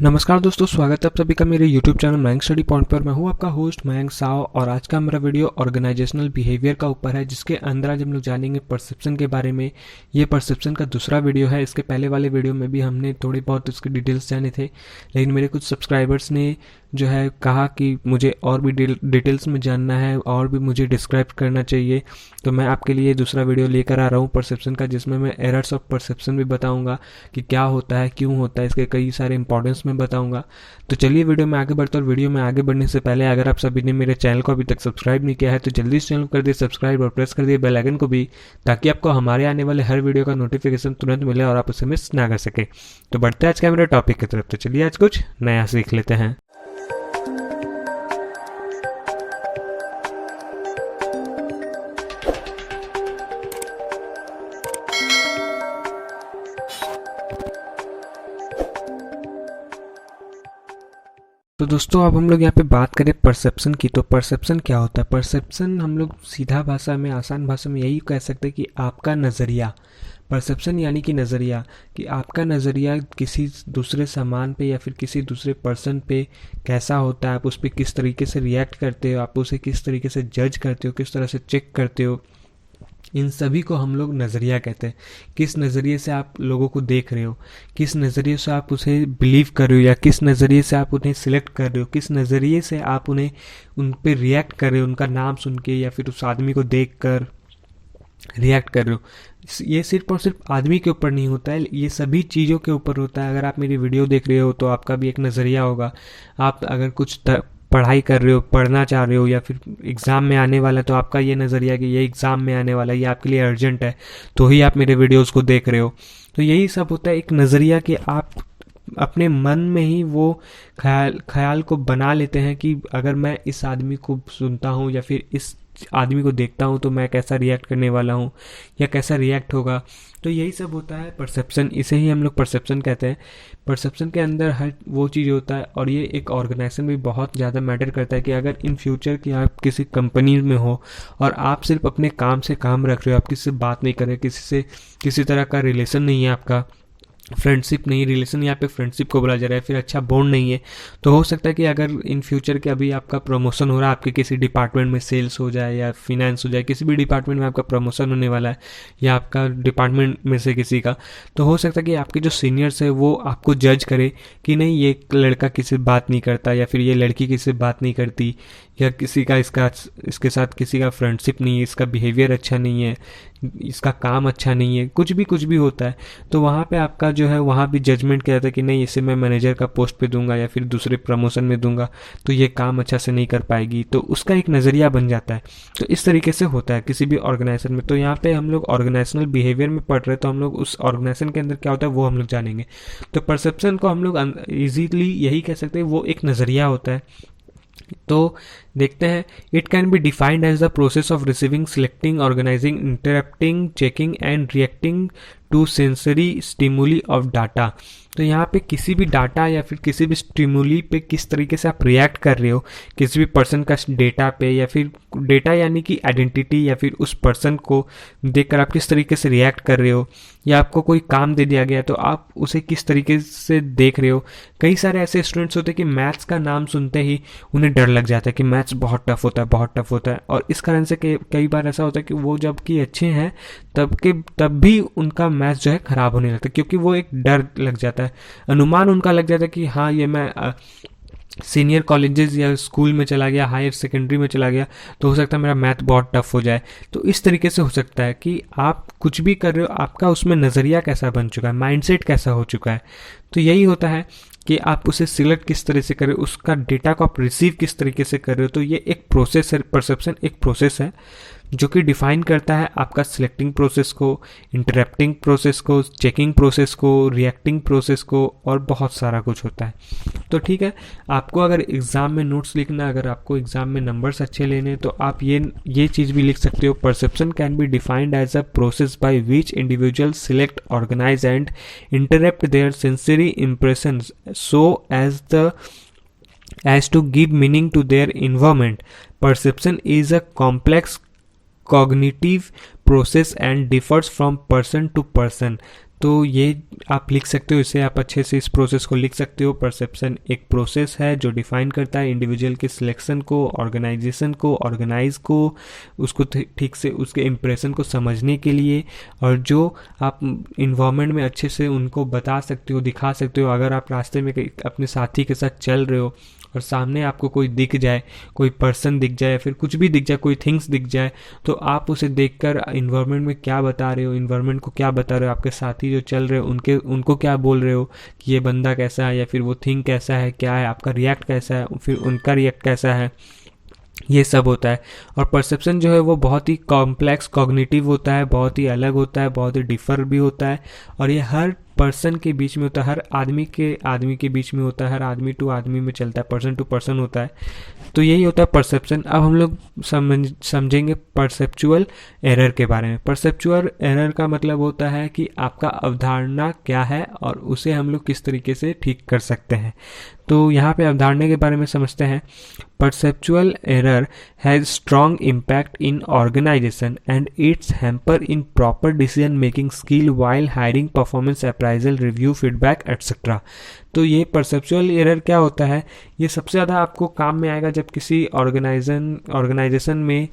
नमस्कार दोस्तों, स्वागत है आप सभी का मेरे YouTube channel Mayank study point पर। मैं हूं आपका होस्ट मयंक साव और आज का मेरा वीडियो ऑर्गेनाइजेशनल बिहेवियर का ऊपर है, जिसके अंदर आज हम लोग जानेंगे परसेप्शन के बारे में। ये परसेप्शन का दूसरा वीडियो है। इसके पहले वाले वीडियो में भी हमने थोड़ी बहुत उसकी डिटेल्स जाने थे, लेकिन मेरे कुछ सब्सक्राइबर्स ने जो है कहा कि मुझे और भी डिटेल्स में जानना है और भी मुझे डिस्क्राइब करना चाहिए, तो मैं आपके लिए दूसरा वीडियो लेकर आ रहा हूँ परसेप्शन का, जिसमें मैं एरर्स ऑफ परसेप्शन भी बताऊँगा कि क्या होता है, क्यों होता है, इसके कई सारे इंपॉर्टेंस में बताऊंगा। तो चलिए वीडियो में आगे बढ़ते हैं। और वीडियो में आगे बढ़ने से पहले अगर आप सभी ने मेरे चैनल को अभी तक सब्सक्राइब नहीं किया है तो जल्दी इस चैनल को कर दिए सब्सक्राइब और प्रेस कर दिए बेल आइकन को भी, ताकि आपको हमारे आने वाले हर वीडियो का नोटिफिकेशन तुरंत मिले और आप उसे मिस ना कर सके। तो बढ़ते हैं आज के मेरे टॉपिक की तरफ। तो चलिए आज कुछ नया सीख लेते हैं। तो दोस्तों अब हम लोग यहाँ पे बात करें परसेप्शन की। तो परसेप्शन क्या होता है? परसेप्शन हम लोग सीधा भाषा में, आसान भाषा में यही कह सकते हैं कि आपका नज़रिया। परसेप्शन यानी कि नज़रिया, कि आपका नज़रिया किसी दूसरे सामान पे या फिर किसी दूसरे पर्सन पे कैसा होता है, आप उस पर किस तरीके से रिएक्ट करते हो, आप उसे किस तरीके से जज करते हो, किस तरह से चेक करते हो, इन सभी को हम लोग नज़रिया कहते हैं। किस नज़रिए से आप लोगों को देख रहे हो, किस नज़रिए से आप उसे बिलीव कर रहे हो, या किस नज़रिए से आप उन्हें सिलेक्ट कर रहे हो, किस नज़रिए से आप उन्हें उन पे रिएक्ट कर रहे हो, उनका नाम सुन के या फिर उस आदमी को देख कर रिएक्ट कर रहे हो। ये सिर्फ और सिर्फ आदमी के ऊपर नहीं होता है, ये सभी चीज़ों के ऊपर होता है। अगर आप मेरी वीडियो देख रहे हो तो आपका भी एक नज़रिया होगा। आप अगर कुछ पढ़ाई कर रहे हो, पढ़ना चाह रहे हो, या फिर एग्ज़ाम में आने वाला है, तो आपका ये नज़रिया कि ये एग्ज़ाम में आने वाला है, ये आपके लिए अर्जेंट है, तो ही आप मेरे वीडियोस को देख रहे हो। तो यही सब होता है, एक नज़रिया कि आप अपने मन में ही वो ख्याल को बना लेते हैं कि अगर मैं इस आदमी को सुनता हूँ या फिर इस आदमी को देखता हूँ तो मैं कैसा रिएक्ट करने वाला हूँ या कैसा रिएक्ट होगा। तो यही सब होता है परसेप्शन, इसे ही हम लोग परसेप्शन कहते हैं। परसेप्शन के अंदर हर वो चीज़ होता है, और ये एक ऑर्गेनाइजेशन भी बहुत ज़्यादा मैटर करता है कि अगर इन फ्यूचर की आप किसी कंपनी में हो और आप सिर्फ अपने काम से काम रख रहे हो, आप किसी से बात नहीं कर रहे, किसी से किसी तरह का रिलेशन नहीं है, आपका फ्रेंडशिप नहीं, रिलेशन यहाँ पे फ्रेंडशिप को बोला जा रहा है, फिर अच्छा बॉन्ड नहीं है, तो हो सकता है कि अगर इन फ्यूचर के अभी आपका प्रमोशन हो रहा है, आपके किसी डिपार्टमेंट में सेल्स हो जाए या फिनेंस हो जाए, किसी भी डिपार्टमेंट में आपका प्रमोशन होने वाला है, या आपका डिपार्टमेंट में से किसी का, तो हो सकता है कि आपके जो सीनियर्स है वो आपको जज करे कि नहीं ये लड़का किसी से बात नहीं करता, या फिर ये लड़की किसी से बात नहीं करती, या किसी का इसके साथ किसी का फ्रेंडशिप नहीं है, इसका बिहेवियर अच्छा नहीं है, इसका काम अच्छा नहीं है, कुछ भी होता है। तो वहाँ पे आपका जो है वहाँ भी जजमेंट किया जाता है कि नहीं इसे मैं मैनेजर का पोस्ट पे दूंगा या फिर दूसरे प्रमोशन में दूंगा तो ये काम अच्छा से नहीं कर पाएगी, तो उसका एक नज़रिया बन जाता है। तो इस तरीके से होता है किसी भी ऑर्गेनाइजेशन में। तो यहाँ पे हम लोग ऑर्गेनाइजेशनल बिहेवियर में पढ़ रहे हैं, तो हम लोग उस ऑर्गेनाइजेशन के अंदर क्या होता है वो हम लोग जानेंगे। तो परसेप्शन को हम लोग ईजीली यही कह सकते हैं, वो एक नज़रिया होता है। तो देखते हैं, it can be defined as the process of receiving, selecting, organising, interpreting, checking and reacting to sensory stimuli of data. तो यहाँ पे किसी भी डाटा या फिर किसी भी स्टिमुली पे किस तरीके से आप रिएक्ट कर रहे हो, किसी भी पर्सन का डेटा पे, या फिर डेटा यानी कि आइडेंटिटी, या फिर उस पर्सन को देखकर आप किस तरीके से रिएक्ट कर रहे हो, या आपको कोई काम दे दिया गया तो आप उसे किस तरीके से देख रहे हो। कई सारे ऐसे स्टूडेंट्स होते हैं कि मैथ्स का नाम सुनते ही उन्हें डर लग जाता है कि मैथ्स बहुत टफ होता है, बहुत टफ होता है, और इस कारण से कई बार ऐसा होता है कि वो जब कि अच्छे हैं तब भी उनका मैथ्स जो है ख़राब होने लगता है, क्योंकि वो एक डर लग जाता है, अनुमान उनका लग जाता है कि हाँ ये मैं सीनियर कॉलेजेस या स्कूल में चला गया, हायर सेकेंडरी में चला गया, तो हो सकता है मेरा मैथ बहुत टफ हो जाए। तो इस तरीके से हो सकता है कि आप कुछ भी कर रहे हो, आपका उसमें नज़रिया कैसा बन चुका है, माइंडसेट कैसा हो चुका है। तो यही होता है कि आप उसे सिलेक्ट किस तरह से कर रहे हो, उसका डेटा को आप रिसीव किस तरीके से कर रहे हो। तो ये एक प्रोसेस है, परसेप्शन एक प्रोसेस है जो कि डिफाइन करता है आपका सिलेक्टिंग प्रोसेस को, इंटरप्टिंग प्रोसेस को, चेकिंग प्रोसेस को, रिएक्टिंग प्रोसेस को, और बहुत सारा कुछ होता है। तो ठीक है, आपको अगर एग्ज़ाम में नोट्स लिखना, अगर आपको एग्ज़ाम में नंबर्स अच्छे लेने, तो आप ये चीज़ भी लिख सकते हो। Perception can be defined as a process by which individual select, organise and interpret their sensory impressions so as to give meaning to their environment. Perception is a complex cognitive process and differs from person to person. तो ये आप लिख सकते हो, इसे आप अच्छे से इस प्रोसेस को लिख सकते हो। परसेप्शन एक प्रोसेस है जो डिफाइन करता है इंडिविजुअल के सिलेक्शन को, ऑर्गेनाइजेशन को, ऑर्गेनाइज को, उसको ठीक से उसके इम्प्रेशन को समझने के लिए, और जो आप इन्वायरमेंट में अच्छे से उनको बता सकते हो, दिखा सकते हो। अगर आप रास्ते में अपने साथी के साथ चल रहे हो और सामने आपको कोई दिख जाए, कोई पर्सन दिख जाए, फिर कुछ भी दिख जाए, कोई थिंग्स दिख जाए, तो आप उसे देखकर इन्वायरमेंट में क्या बता रहे हो, इन्वायरमेंट को क्या बता रहे हो, आपके साथी जो चल रहे हो उनको क्या बोल रहे हो कि ये बंदा कैसा है या फिर वो थिंग कैसा है, क्या है, आपका रिएक्ट कैसा है, फिर उनका रिएक्ट कैसा है, ये सब होता है। और परसेप्शन जो है वो बहुत ही कॉम्प्लेक्स कॉग्निटिव होता है, बहुत ही अलग होता है, बहुत ही डिफर भी होता है, और ये हर पर्सन के बीच में होता है, हर आदमी के बीच में होता है, हर आदमी टू आदमी में चलता है, पर्सन टू पर्सन होता है। तो यही होता है परसेप्शन। अब हम लोग समझेंगे परसेप्चुअल एरर के बारे में। परसेप्चुअल एरर का मतलब होता है कि आपका अवधारणा क्या है और उसे हम लोग किस तरीके से ठीक कर सकते हैं। तो यहाँ पे अवधारणा के बारे में समझते हैं। Perceptual error has strong impact in organisation and it's hamper in proper decision making skill while hiring, performance appraisal, review, feedback etcetera. तो ये परसेप्चुअल एरर क्या होता है, ये सबसे ज़्यादा आपको काम में आएगा जब किसी ऑर्गेनाइजेशन में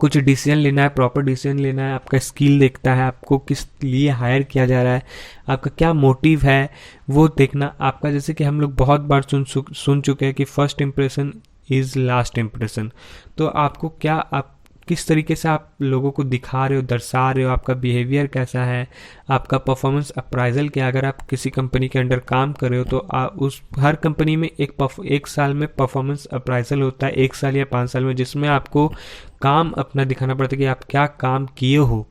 कुछ डिसीजन लेना है, प्रॉपर डिसीजन लेना है, आपका स्किल देखता है, आपको किस लिए हायर किया जा रहा है, आपका क्या मोटिव है, वो देखना। आपका जैसे कि हम लोग बहुत बार सुन चुके हैं कि first impression is last impression. तो आपको क्या, आप किस तरीके से आप लोगों को दिखा रहे हो, दर्शा रहे हो, आपका बिहेवियर कैसा है, आपका परफॉर्मेंस अप्राइजल क्या। अगर आप किसी कंपनी के अंडर काम कर रहे हो तो उस हर कंपनी में एक साल में परफॉर्मेंस अप्राइजल होता है, 1 साल या 5 साल में, जिसमें आपको काम अपना दिखाना पड़ता है कि आप क्या काम किए हो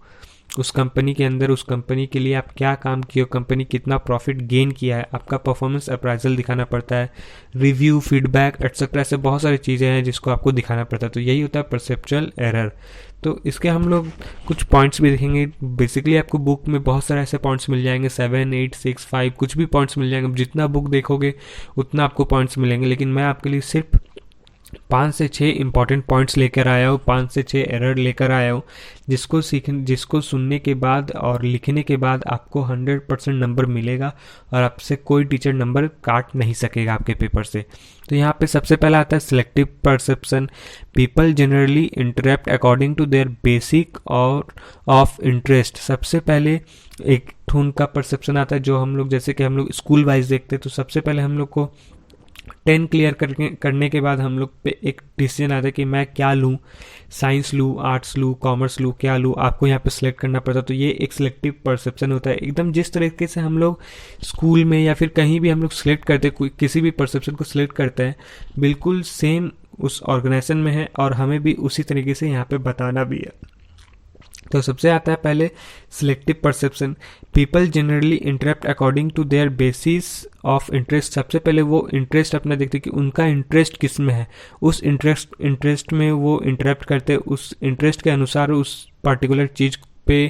उस कंपनी के अंदर, उस कंपनी के लिए आप क्या काम किए हो, कंपनी कितना प्रॉफिट गेन किया है, आपका परफॉर्मेंस अप्राइजल दिखाना पड़ता है, रिव्यू, फीडबैक एटसेट्रा, ऐसे बहुत सारी चीज़ें हैं जिसको आपको दिखाना पड़ता है। तो यही होता है परसेप्चुअल एरर। तो इसके हम लोग कुछ पॉइंट्स भी देखेंगे। बेसिकली आपको बुक में बहुत सारे ऐसे पॉइंट्स मिल जाएंगे, 7, 8, 6, 5 कुछ भी पॉइंट्स मिल जाएंगे। जितना बुक देखोगे उतना आपको पॉइंट्स मिलेंगे, लेकिन मैं आपके लिए सिर्फ 5 से 6 इंपॉर्टेंट पॉइंट्स लेकर आया हूँ, 5 से 6 एरर लेकर आया हूँ, जिसको सुनने के बाद और लिखने के बाद आपको 100% नंबर मिलेगा और आपसे कोई टीचर नंबर काट नहीं सकेगा आपके पेपर से। तो यहाँ पे सबसे पहला आता है selective perception. People generally interpret according to their basic और ऑफ इंटरेस्ट। सबसे पहले एक ठून का परसेप्शन आता है जो हम लोग, जैसे कि हम लोग स्कूल वाइज देखते हैं, तो सबसे पहले हम लोग को 10 क्लियर करने के बाद हम लोग पे एक डिसीजन आता है कि मैं क्या लूँ, साइंस लूँ, आर्ट्स लूँ, कॉमर्स लूँ, क्या लूँ, आपको यहाँ पे सिलेक्ट करना पड़ता है। तो ये एक सिलेक्टिव परसेप्शन होता है। एकदम जिस तरीके से हम लोग स्कूल में या फिर कहीं भी हम लोग सिलेक्ट करते हैं, किसी भी परसेप्शन को सिलेक्ट करते हैं, बिल्कुल सेम उस ऑर्गेनाइजेशन में है और हमें भी उसी तरीके से यहाँ पे बताना भी है। तो सबसे आता है पहले selective perception. People generally interpret according to their basis of interest. सबसे पहले वो इंटरेस्ट अपना देखते कि उनका इंटरेस्ट किस में है, उस इंटरेस्ट में वो इंटरप्ट करते, उस इंटरेस्ट के अनुसार उस पर्टिकुलर चीज़ पे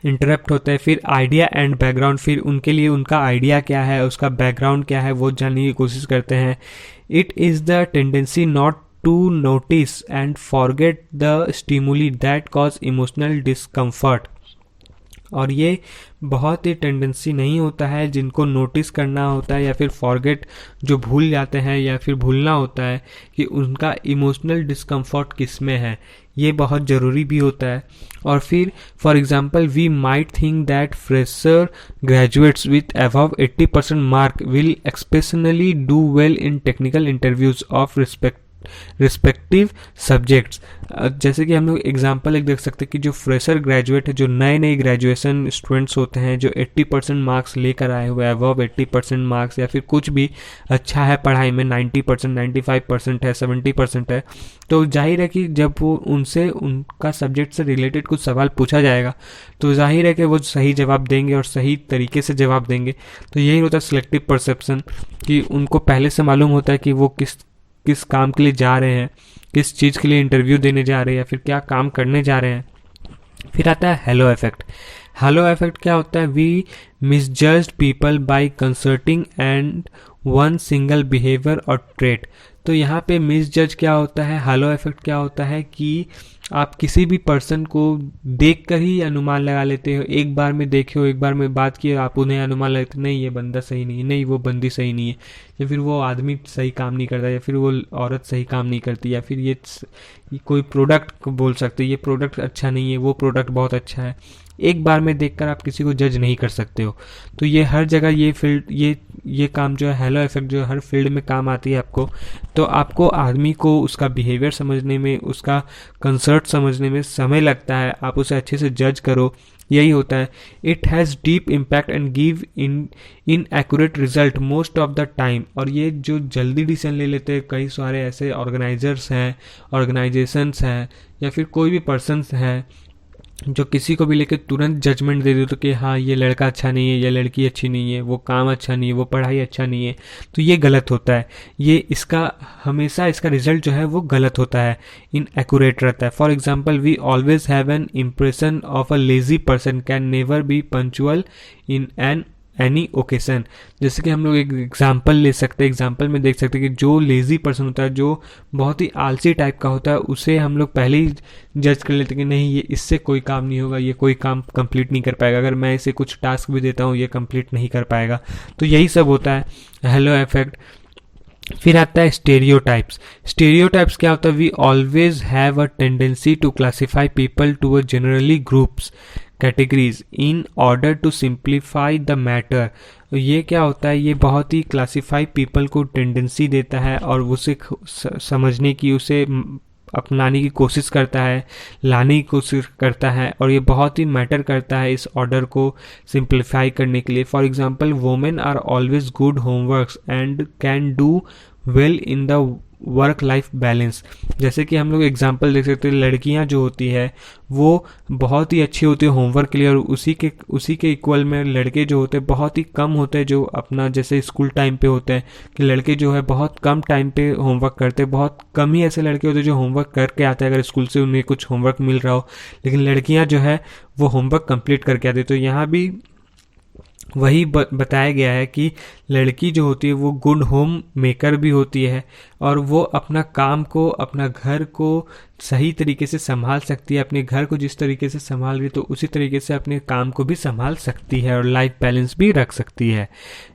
इंटरप्ट होता है। फिर आइडिया एंड बैकग्राउंड, फिर उनके लिए उनका आइडिया क्या है, उसका बैकग्राउंड क्या है, वो जानने की कोशिश करते हैं। It is the tendency not to notice and forget the stimuli that cause emotional discomfort। और ये बहुत ही टेंडेंसी नहीं होता है जिनको नोटिस करना होता है या फिर फॉरगेट जो भूल जाते हैं या फिर भूलना होता है कि उनका इमोशनल डिस्कम्फर्ट किस में है, ये बहुत ज़रूरी भी होता है। और फिर for example we might think that fresher graduates with above 80% mark will exceptionally do well in technical interviews of respective subjects. जैसे कि हम लोग एग्जांपल एक देख सकते हैं कि जो फ्रेशर ग्रेजुएट है, जो नए नए ग्रेजुएशन स्टूडेंट्स होते हैं, जो 80% मार्क्स लेकर आए हुए, अबव 80% मार्क्स, या फिर कुछ भी अच्छा है पढ़ाई में, 90%, 95% है, 70% है, तो जाहिर है कि जब वो उनसे उनका सब्जेक्ट से रिलेटेड कुछ सवाल पूछा जाएगा तो जाहिर है कि वो सही जवाब देंगे और सही तरीके से जवाब देंगे। तो यही होता है सिलेक्टिव परसेप्शन, कि उनको पहले से मालूम होता है कि वो किस काम के लिए जा रहे हैं, किस चीज़ के लिए इंटरव्यू देने जा रहे हैं या फिर क्या काम करने जा रहे हैं। फिर आता है हेलो इफेक्ट। हेलो इफेक्ट क्या होता है? We misjudged people by considering and one single behaviour और ट्रेट। तो यहाँ पे मिसजज क्या होता है, हालो इफेक्ट क्या होता है कि आप किसी भी पर्सन को देखकर ही अनुमान लगा लेते हो। एक बार में देखे हो, एक बार में बात की, आप उन्हें अनुमान लगाते, नहीं ये बंदा सही नहीं है, नहीं वो बंदी सही नहीं है, या फिर वो आदमी सही काम नहीं करता, या फिर वो औरत सही काम नहीं करती, या फिर ये कोई प्रोडक्ट बोल सकते, ये प्रोडक्ट अच्छा नहीं है, वो प्रोडक्ट बहुत अच्छा है। एक बार में देखकर आप किसी को जज नहीं कर सकते हो। तो ये हर जगह ये फील्ड ये काम जो है हेलो इफेक्ट जो हर फील्ड में काम आती है आपको। तो आपको आदमी को उसका बिहेवियर समझने में, उसका कंसर्ट समझने में समय लगता है, आप उसे अच्छे से जज करो, यही होता है। It has deep impact and give in accurate result most of the time. और ये जो जल्दी डिसीजन ले लेते हैं, कई सारे ऐसे ऑर्गेनाइजर्स हैं, ऑर्गेनाइजेशंस हैं, या फिर कोई भी पर्सन्स हैं जो किसी को भी लेकर तुरंत जजमेंट दे देते कि हाँ ये लड़का अच्छा नहीं है, ये लड़की अच्छी नहीं है, वो काम अच्छा नहीं है, वो पढ़ाई अच्छा नहीं है, तो ये गलत होता है। ये इसका हमेशा इसका रिजल्ट जो है वो गलत होता है, इनएक्यूरेट रहता है। For example, we always have an impression of a lazy person can never be punctual in an any occasion. जैसे कि हम लोग एक एग्जाम्पल ले सकते हैं, एग्जाम्पल में देख सकते हैं कि जो लेज़ी पर्सन होता है, जो बहुत ही आलसी टाइप का होता है, उसे हम लोग पहले ही जज कर लेते हैं कि नहीं ये इससे कोई काम नहीं होगा, ये कोई काम कंप्लीट नहीं कर पाएगा, अगर मैं इसे कुछ टास्क भी देता हूँ ये कंप्लीट नहीं कर पाएगा। तो यही सब होता है हेलो इफेक्ट। फिर आता है स्टेरियोटाइप्स। स्टेरियोटाइप्स क्या होता है, we always have a tendency to classify people to a generally groups categories in order to simplify the matter. ये क्या होता है, ये बहुत ही क्लासीफाई पीपल को टेंडेंसी देता है और उसे समझने की, उसे अपनाने की कोशिश करता है, लाने की कोशिश करता है, और ये बहुत ही मैटर करता है इस ऑर्डर को सिंप्लीफाई करने के लिए। For example, women are always good homeworks and can do well in the work life balance. जैसे कि हम लोग एग्जांपल देख सकते हैं, लड़कियां जो होती है वो बहुत ही अच्छी होती है होमवर्क के लिए, और उसी के इक्वल में लड़के जो होते हैं बहुत ही कम होते हैं जो अपना जैसे स्कूल टाइम पे होते हैं कि लड़के जो है बहुत कम टाइम पे होमवर्क करते हैं। बहुत कम ही ऐसे लड़के होते हैं जो होमवर्क करके आते हैं अगर स्कूल से उन्हें कुछ होमवर्क मिल रहा हो, लेकिन लड़कियां जो है वो होमवर्क कंप्लीट करके आती है। तो यहाँ भी वही बताया गया है कि लड़की जो होती है वो गुड होम मेकर भी होती है, और वो अपना काम को, अपना घर को सही तरीके से संभाल सकती है। अपने घर को जिस तरीके से संभाल रही तो उसी तरीके से अपने काम को भी संभाल सकती है और लाइफ बैलेंस भी रख सकती है,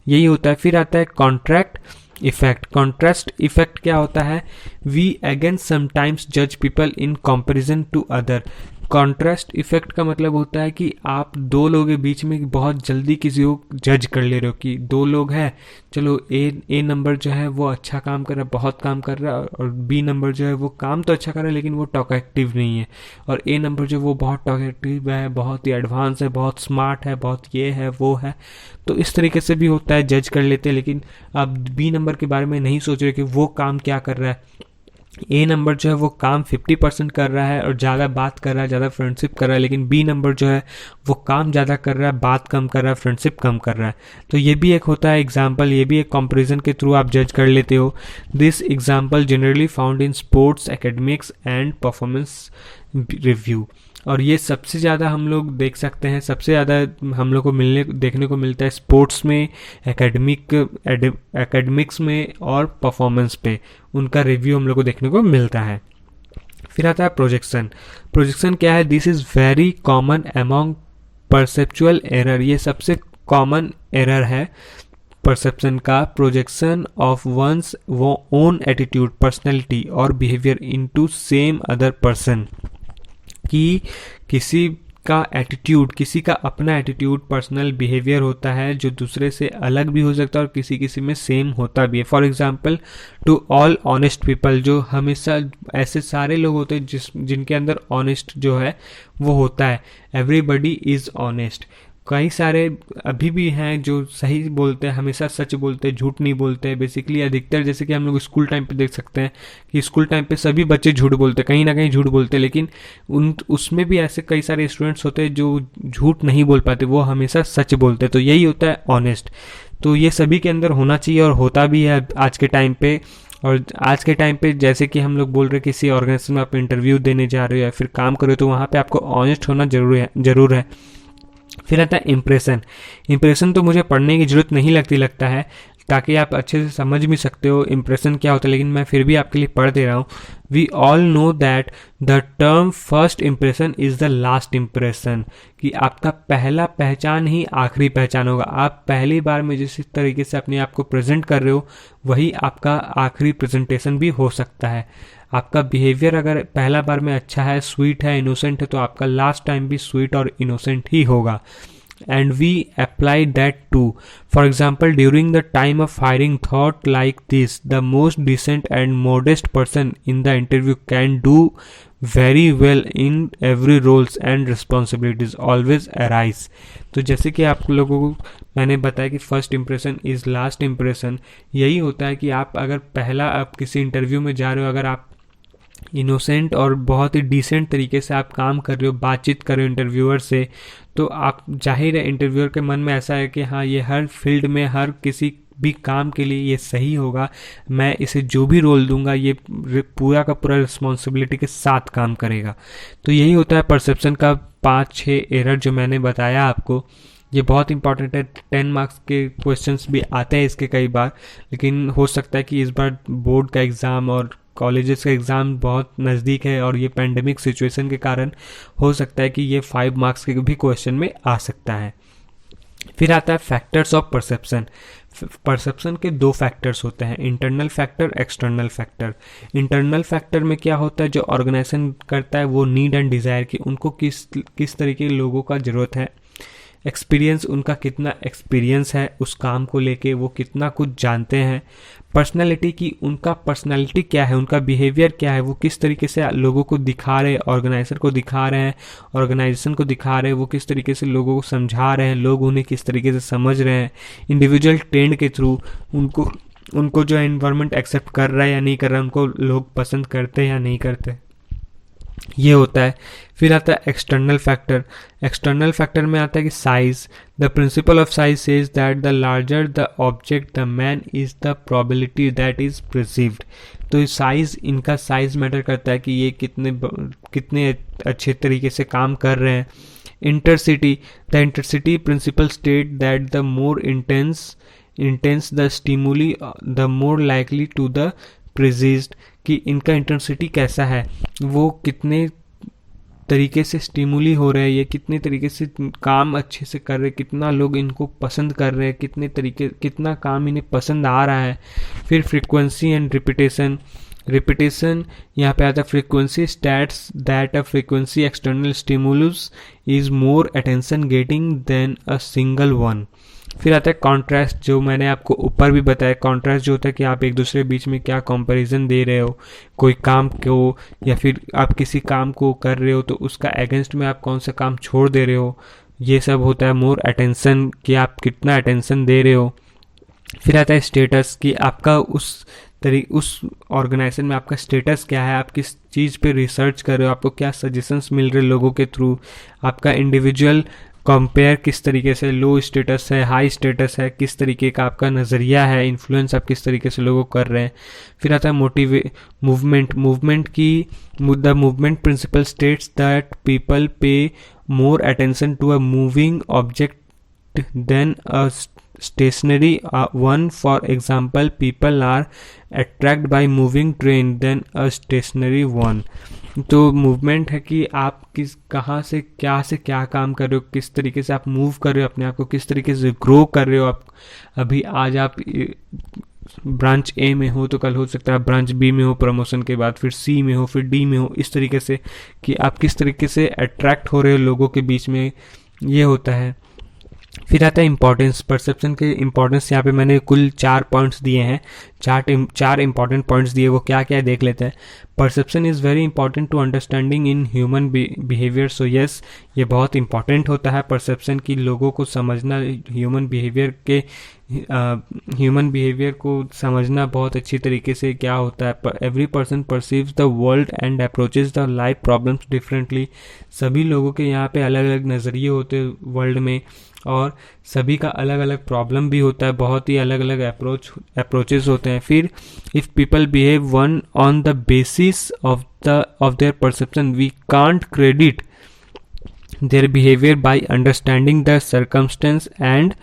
यही होता है। फिर आता है कॉन्ट्रैक्ट इफेक्ट। कॉन्ट्रास्ट इफेक्ट क्या होता है, वी अगेन समटाइम्स जज people in comparison to other. Contrast effect का मतलब होता है कि आप दो लोगों के बीच में बहुत जल्दी किसी को जज कर ले रहे हो कि दो लोग हैं, चलो ए नंबर जो है वो अच्छा काम कर रहा है, बहुत काम कर रहा है, और बी नंबर जो है वो काम तो अच्छा कर रहा है लेकिन वो टॉकेटिव नहीं है, और ए नंबर जो वो बहुत टॉकेटिव है, बहुत ही एडवांस है, बहुत स्मार्ट है, बहुत ये है वो है। तो इस तरीके से भी होता है, जज कर लेते हैं, लेकिन आप बी नंबर के बारे में नहीं सोच रहे कि वो काम क्या कर रहा है। ए नंबर जो है वो काम 50% कर रहा है और ज़्यादा बात कर रहा है, ज़्यादा फ्रेंडशिप कर रहा है, लेकिन बी नंबर जो है वो काम ज़्यादा कर रहा है, बात कम कर रहा है, फ्रेंडशिप कम कर रहा है। तो ये भी एक होता है एग्जाम्पल, ये भी एक कंपैरिजन के थ्रू आप जज कर लेते हो। This example generally found in sports, academics and performance review. और ये सबसे ज़्यादा हम लोग देख सकते हैं, सबसे ज़्यादा हम लोग को देखने को मिलता है स्पोर्ट्स में, एकेडमिक्स में और परफॉर्मेंस पे, उनका रिव्यू हम लोग को देखने को मिलता है। फिर आता है प्रोजेक्शन। प्रोजेक्शन क्या है, this is very common among perceptual error. ये सबसे कॉमन एरर है परसेप्शन का, प्रोजेक्शन ऑफ वंस वो ओन एटीट्यूड, पर्सनैलिटी और behaviour into same other person. कि किसी का एटीट्यूड, किसी का अपना एटीट्यूड, पर्सनल बिहेवियर होता है जो दूसरे से अलग भी हो सकता है और किसी किसी में सेम होता भी है। For example, to all honest people, जो हमेशा ऐसे सारे लोग होते हैं जिनके अंदर ऑनेस्ट जो है वो होता है, एवरीबडी इज़ ऑनेस्ट। कई सारे अभी भी हैं जो सही बोलते हैं, हमेशा सच बोलते हैं, झूठ नहीं बोलते हैं। बेसिकली अधिकतर जैसे कि हम लोग स्कूल टाइम पे देख सकते हैं कि स्कूल टाइम पे सभी बच्चे झूठ बोलते हैं, कहीं ना कहीं झूठ बोलते हैं, लेकिन उसमें भी ऐसे कई सारे स्टूडेंट्स होते हैं जो झूठ नहीं बोल पाते, वो हमेशा सच बोलते हैं। तो यही होता है ऑनेस्ट। तो ये सभी के अंदर होना चाहिए और होता भी है आज के टाइम पे। और आज के टाइम पे जैसे कि हम लोग बोल रहे हैं किसी ऑर्गेनाइजेशन में आप इंटरव्यू देने जा रहे हो या फिर काम कर रहे हो, तो वहाँ पे आपको ऑनेस्ट होना जरूर है। फिर आता है इम्प्रेशन। इम्प्रेशन तो मुझे पढ़ने की जरूरत नहीं लगता है, ताकि आप अच्छे से समझ भी सकते हो इम्प्रेशन क्या होता है, लेकिन मैं फिर भी आपके लिए पढ़ दे रहा हूँ। We all know that the term first impression is the last impression, कि आपका पहला पहचान ही आखिरी पहचान होगा। आप पहली बार में जिस तरीके से अपने आप को प्रेजेंट कर रहे हो वही आपका आखिरी प्रेजेंटेशन भी हो सकता है। आपका बिहेवियर अगर पहला बार में अच्छा है, स्वीट है, इनोसेंट है, तो आपका लास्ट टाइम भी स्वीट और इनोसेंट ही होगा। And we apply that too. For example, during the time of hiring thought like this, the most decent and modest person in the interview can do very well in every roles and responsibilities always arise. तो जैसे कि आप लोगों को मैंने बताया कि first impression is last impression, यही होता है कि आप अगर पहला आप किसी इंटरव्यू में जा रहे हो, अगर आप इनोसेंट और बहुत ही डिसेंट तरीके से आप काम कर रहे हो, बातचीत कर रहे हो इंटरव्यूअर से, तो आप जाहिर है इंटरव्यूअर के मन में ऐसा है कि हाँ ये हर फील्ड में हर किसी भी काम के लिए ये सही होगा, मैं इसे जो भी रोल दूंगा ये पूरा का पूरा रिस्पॉन्सिबिलिटी के साथ काम करेगा। तो यही होता है परसेप्शन का 5-6 एरर जो मैंने बताया आपको। ये बहुत इंपॉर्टेंट है, 10 मार्क्स के क्वेश्चंस भी आते हैं इसके कई बार, लेकिन हो सकता है कि इस बार बोर्ड का एग्ज़ाम और कॉलेजेस का एग्ज़ाम बहुत नज़दीक है और ये पेंडेमिक सिचुएशन के कारण हो सकता है कि ये 5 मार्क्स के भी क्वेश्चन में आ सकता है। फिर आता है फैक्टर्स ऑफ परसेप्शन। परसेप्शन के 2 फैक्टर्स होते हैं, internal factor, external factor. Internal factor में क्या होता है, जो ऑर्गेनाइजेशन करता है वो नीड एंड डिज़ायर की उनको किस तरीके के लोगों का ज़रूरत है। एक्सपीरियंस, उनका कितना एक्सपीरियंस है उस काम को लेके, वो कितना कुछ जानते हैं। पर्सनालिटी की, उनका पर्सनालिटी क्या है, उनका बिहेवियर क्या है, वो किस तरीके से लोगों को दिखा रहे हैं, ऑर्गेनाइजर को दिखा रहे हैं, ऑर्गेनाइजेशन को दिखा रहे हैं, वो किस तरीके से लोगों को समझा रहे हैं, लोग उन्हें किस तरीके से समझ रहे हैं। इंडिविजुअल ट्रेंड के थ्रू उनको जो एनवायरनमेंट एक्सेप्ट कर रहा है या नहीं कर रहा है, उनको लोग पसंद करते हैं या नहीं करते, ये होता है। फिर आता है एक्सटर्नल फैक्टर। एक्सटर्नल फैक्टर में आता है कि size. The principle of size says that the larger the object the man is the probability that is perceived. तो साइज, इनका साइज मैटर करता है कि ये कितने अच्छे तरीके से काम कर रहे हैं। Intensity, the intensity principle state that the more intense the stimuli the more likely to the perceived, कि इनका इंटेंसिटी कैसा है, वो कितने तरीके से स्टिमुली हो रहे हैं, ये कितने तरीके से काम अच्छे से कर रहे हैं, कितना लोग इनको पसंद कर रहे हैं, कितना काम इन्हें पसंद आ रहा है। फिर फ्रीक्वेंसी एंड रिपीटेशन यहाँ पे आता है। Frequency states that a frequency external stimulus is more attention getting than a single one. फिर आता है कॉन्ट्रास्ट, जो मैंने आपको ऊपर भी बताया। कॉन्ट्रास्ट जो होता है कि आप एक दूसरे के बीच में क्या कंपैरिजन दे रहे हो, कोई काम को, या फिर आप किसी काम को कर रहे हो तो उसका अगेंस्ट में आप कौन सा काम छोड़ दे रहे हो, ये सब होता है। मोर अटेंशन, कि आप कितना अटेंशन दे रहे हो। फिर आता है स्टेटस, कि आपका उस ऑर्गेनाइजेशन में आपका स्टेटस क्या है, आप किस चीज़ पे रिसर्च कर रहे हो, आपको क्या सजेशंस मिल रहे लोगों के थ्रू। आपका इंडिविजुअल कंपेयर किस तरीके से, लो स्टेटस है, हाई स्टेटस है, किस तरीके का आपका नज़रिया है, इन्फ्लुएंस आप किस तरीके से लोगों कर रहे हैं। फिर आता है मूवमेंट की, the movement principle states that people pay more attention to a moving object than a stationary one. For example, people are attracted by moving train than a stationary one. तो मूवमेंट है कि आप कहाँ से क्या काम कर रहे हो, किस तरीके से आप मूव कर रहे हो, अपने आप को किस तरीके से ग्रो कर रहे हो। आप अभी आज आप ब्रांच ए में हो तो कल हो सकता है ब्रांच बी में हो, प्रमोशन के बाद फिर सी में हो, फिर डी में हो, इस तरीके से कि आप किस तरीके से अट्रैक्ट हो रहे हो लोगों के बीच में, ये होता है। फिर आता है इम्पोर्टेंस। परसेप्शन के इम्पोर्टेंस यहाँ पे मैंने कुल 4 पॉइंट्स दिए हैं, 4 इंपॉर्टेंट पॉइंट्स दिए, वो क्या क्या है देख लेते हैं। Perception is very important to understanding in human behaviour. So yes, ये बहुत इंपॉर्टेंट होता है परसेप्शन की, लोगों को समझना, ह्यूमन बिहेवियर को समझना बहुत अच्छी तरीके से क्या होता है। Every person perceives the world and approaches the life problems differently. सभी लोगों के यहाँ पे अलग अलग नज़रिए होते हैं वर्ल्ड में, और सभी का अलग अलग प्रॉब्लम भी होता है, बहुत ही अलग अलग अप्रोचेस होते हैं। फिर if people behave one on the basis of their perception, we can't credit their behavior by understanding the circumstance and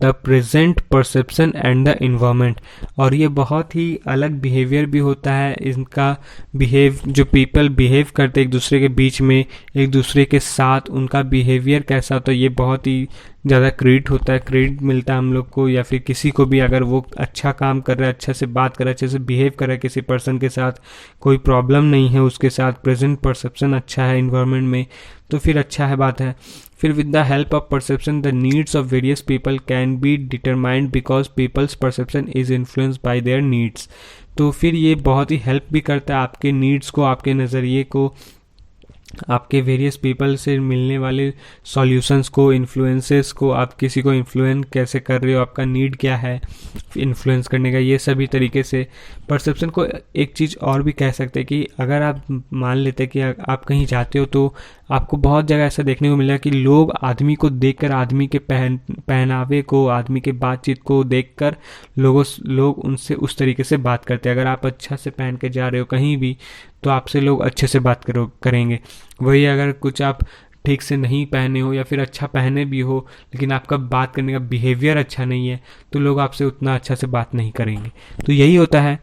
the present perception and the environment. और ये बहुत ही अलग बिहेवियर भी होता है इनका। जो पीपल बिहेव करते एक दूसरे के बीच में, एक दूसरे के साथ, उनका बिहेवियर कैसा होता है, ये बहुत ही ज़्यादा क्रेडिट होता है, क्रेडिट मिलता है हम लोग को, या फिर किसी को भी अगर वो अच्छा काम कर रहा है, अच्छा से बात कर रहा है, अच्छे से बिहेव कर रहा है किसी पर्सन के साथ, कोई प्रॉब्लम नहीं है उसके साथ, प्रेजेंट परसेप्शन अच्छा है इन्वायरमेंट में, तो फिर अच्छा है बात है। फिर with the help of perception the needs of various people can be determined because peoples perception is influenced by there needs. तो फिर ये बहुत ही हेल्प भी करता है आपके नीड्स को, आपके नज़रिए को, आपके वेरियस पीपल से मिलने वाले सॉल्यूशंस को, इन्फ्लुएंसेस को, आप किसी को इन्फ्लुएंस कैसे कर रहे हो, आपका नीड क्या है इन्फ्लुएंस करने का, ये सभी तरीके से परसेप्शन को। एक चीज़ और भी कह सकते हैं कि अगर आप मान लेते हैं कि आप कहीं जाते हो तो आपको बहुत जगह ऐसा देखने को मिला कि लोग आदमी को देखकर, आदमी के पहनावे को, आदमी के बातचीत को देखकर लोग उनसे उस तरीके से बात करते हैं। अगर आप अच्छा से पहन के जा रहे हो कहीं भी तो आपसे लोग अच्छे से बात करेंगे। वही अगर कुछ आप ठीक से नहीं पहने हो या फिर अच्छा पहने भी हो लेकिन आपका बात करने का बिहेवियर अच्छा नहीं है तो लोग आपसे उतना अच्छा से बात नहीं करेंगे। तो यही होता है,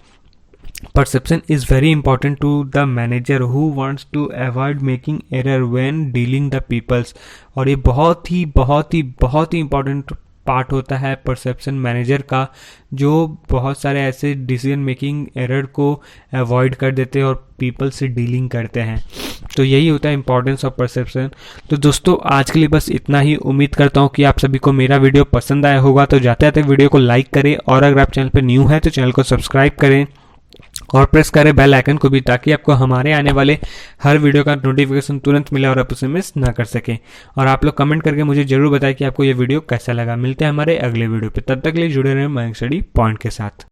perception is very important to the manager who wants to avoid making error when dealing the peoples। और ये बहुत ही इम्पॉर्टेंट पार्ट होता है परसेप्शन मैनेजर का, जो बहुत सारे ऐसे डिसीजन मेकिंग एरर को अवॉइड कर देते हैं और पीपल से डीलिंग करते हैं। तो यही होता है इंपॉर्टेंस ऑफ परसेप्शन। तो दोस्तों आज के लिए बस इतना ही। उम्मीद करता हूँ कि आप सभी को मेरा वीडियो पसंद आया होगा। तो जाते जाते वीडियो को लाइक करें और अगर आप चैनल पर न्यू हैं तो चैनल को सब्सक्राइब करें और प्रेस करें बेल आइकन को भी, ताकि आपको हमारे आने वाले हर वीडियो का नोटिफिकेशन तुरंत मिले और आप उसे मिस ना कर सकें। और आप लोग कमेंट करके मुझे जरूर बताएं कि आपको ये वीडियो कैसा लगा। मिलते हैं हमारे अगले वीडियो पे, तब तक के लिए जुड़े रहें मयंक स्टडी पॉइंट के साथ।